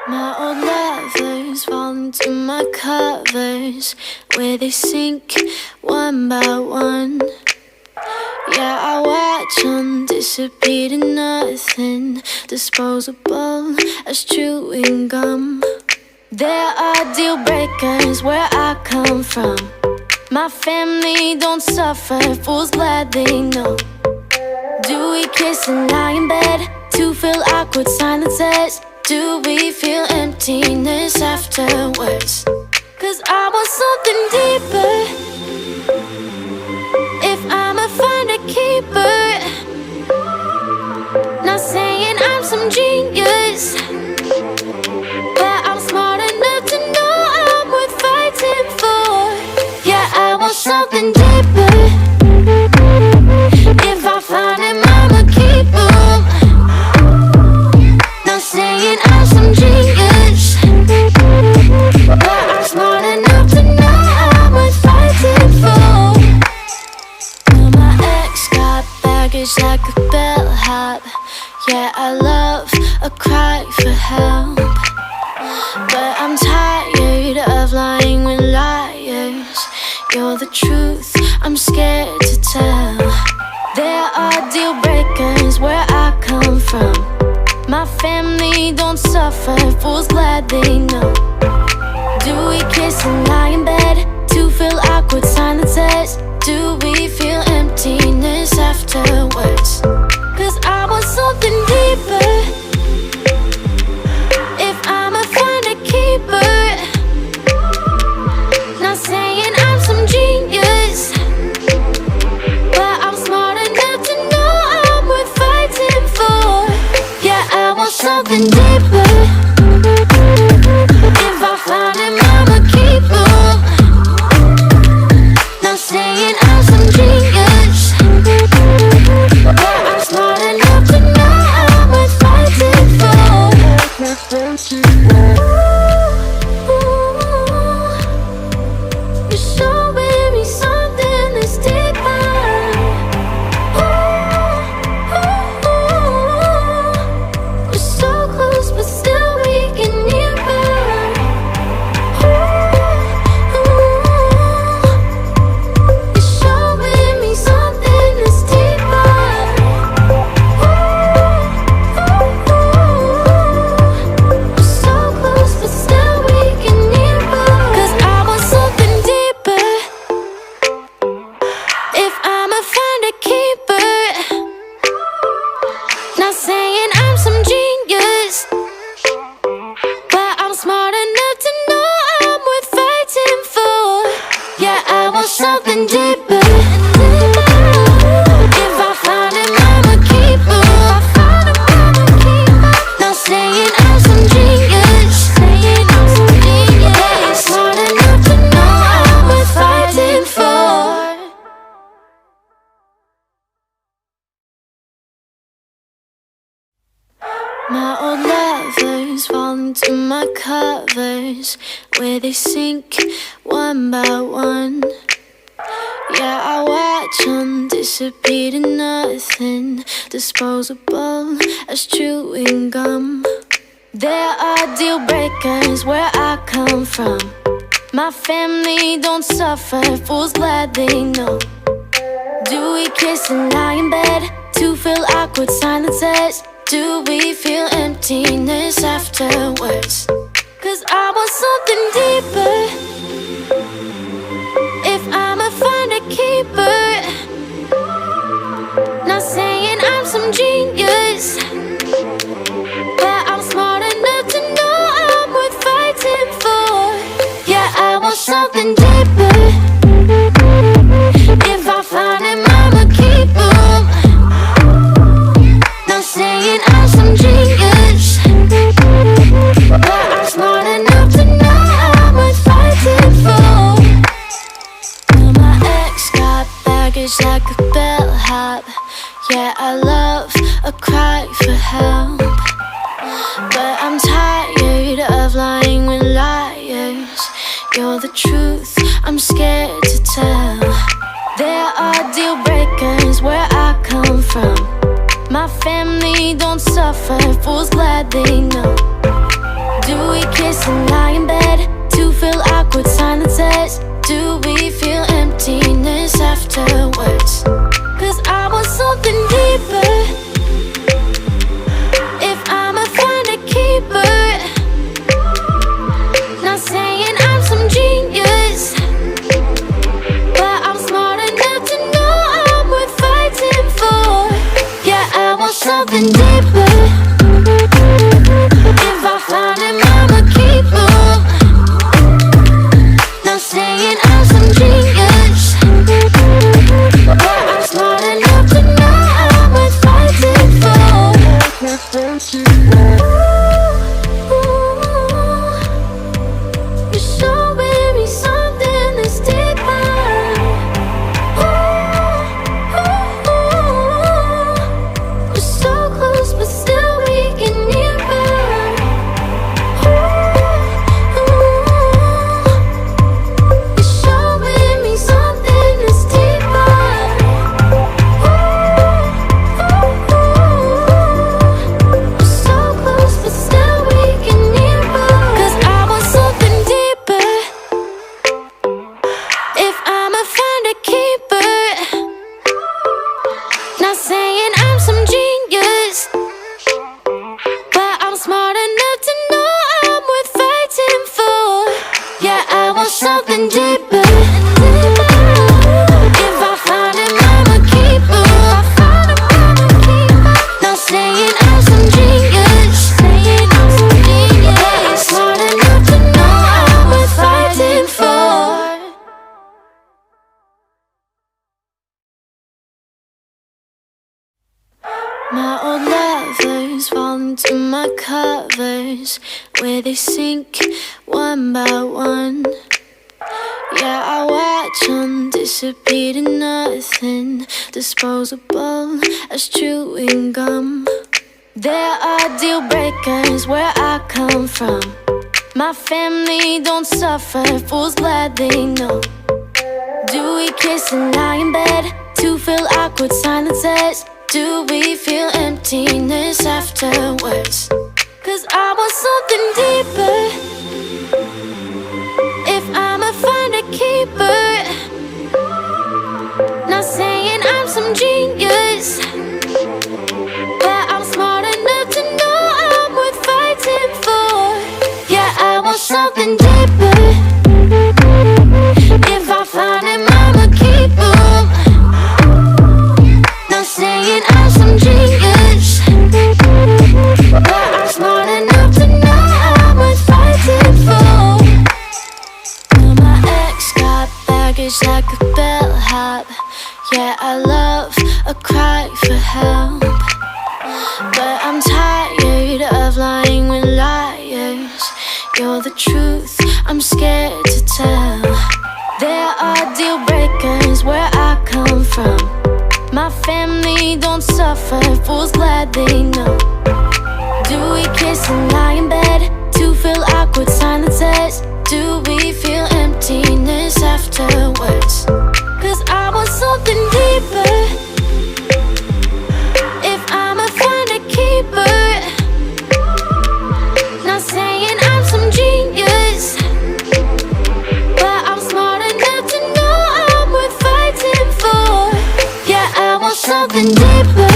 My old lovers fall into my covers, where they sink one by one. Yeah, I watch them disappear to nothing, disposable as chewing gum. There are deal breakers where I come from. My family don't suffer, fools glad they know. Do we kiss and lie in bed to fill awkward silences? Do we feel emptiness afterwards? 'Cause I want something deeper. If I'ma find a keeper, not saying I'm some genius, but I'm smart enough to know I'm worth fighting for. Yeah, I want something deeper. If I find him, I'ma keep him. Not saying I'm some genius, but I'm smart enough to know I'm worth fighting for. Well, my ex got baggage like a bellhop. Yeah, I love a cry for help, but I'm tired of lying with liars. You're the truth, I'm scared to tell. There are deal breakers where I come from. My family don't suffer, fools glad they know. Do we kiss and lie in bed to fill awkward silences? Do we feel emptiness afterwards? 'Cause I want something deeper. If I'ma find a keeper, not saying I'm some genius, but I'm smart enough to know I'm worth fighting for. Yeah, I want something deeper. If I find him, I'ma keep him. Not saying I'm some genius, but I'm smart enough to know I'm worth fighting for. You're showing me something that's deeper. We're so close, but still we can nearer. You're showing me something that's deeper. We're so close, but still we can nearer. 'Cause I want something deeper. If I'ma find a keeper, not saying I'm some genius, but I'm smart enough to know I'm worth fighting for. Yeah, I want something deeper. If I find him, I'ma keep him. Not saying I'm some genius, but I'm smart enough to know I'm worth fighting for. My old lovers fall into my covers, where they sink one by one. Yeah, I watch them disappear to nothing, disposable as chewing gum. There are deal breakers where I come from. My family don't suffer, fools glad they know. Do we kiss and lie in bed to fill awkward silences? Do we feel emptiness afterwards? 'Cause I want something deeper. If I'ma find a keeper, not saying I'm some genius, but I'm smart enough to know I'm worth fighting for. Yeah, I want something deeper. If I find him, I'ma keep him. Not saying I'm some genius, but I'm smart enough to know I'm worth fighting for. Well, my ex got baggage like a bellhop. Yeah, I love a cry for help, but I'm tired of lying with liars. You're the truth, I'm scared to tell. There are deal breakers where I come from. My family don't suffer, fools glad they know. Do something deeper. If I find him, I'ma keep him. Not saying I'm some genius, but I'm smart enough to know I'm worth fighting for. You're showing me something that's deeper. We're so close, but still we get nearer. You're showing me something that's deeper. We're so close, but still we get nearer. 'Cause I want something deeper. If I'ma find a keeper, not saying I'm some genius, but I'm smart enough to know I'm worth fighting for. Yeah, I want something deeper. If I find him, I'ma keep him. Not saying I'm some genius, but I'm smart enough to know I'm worth fighting for. My old lovers fall into my covers, where they sink one by one. Yeah, I watch them disappear to nothing, disposable as chewing gum. There are deal breakers where I come from. My family don't suffer, fools glad they know. Do we kiss and lie in bed to fill awkward silences? Do we feel emptiness afterwards? 'Cause I want something deeper. If I'ma find a keeper, not saying I'm some genius, but I'm smart enough to know I'm worth fighting for. Yeah, I want something deeper. If I find him, I'ma keep him. Not saying I'm some genius, but I'm smart enough to know I'm worth fighting for. Well, my ex got baggage like a bellhop. Yeah, I love a cry for help, but I'm tired of lying with liars. You're the truth, I'm scared to tell. There are deal breakers where I come from. My family don't suffer, fools glad they know. Do we kiss and lie in bed to fill awkward silences? Do we feel emptiness afterwards? 'Cause I want something deeper. If I'ma find a keeper, not saying I'm some genius, but I'm smart enough to know I'm worth fighting for. Yeah, I want something deeper.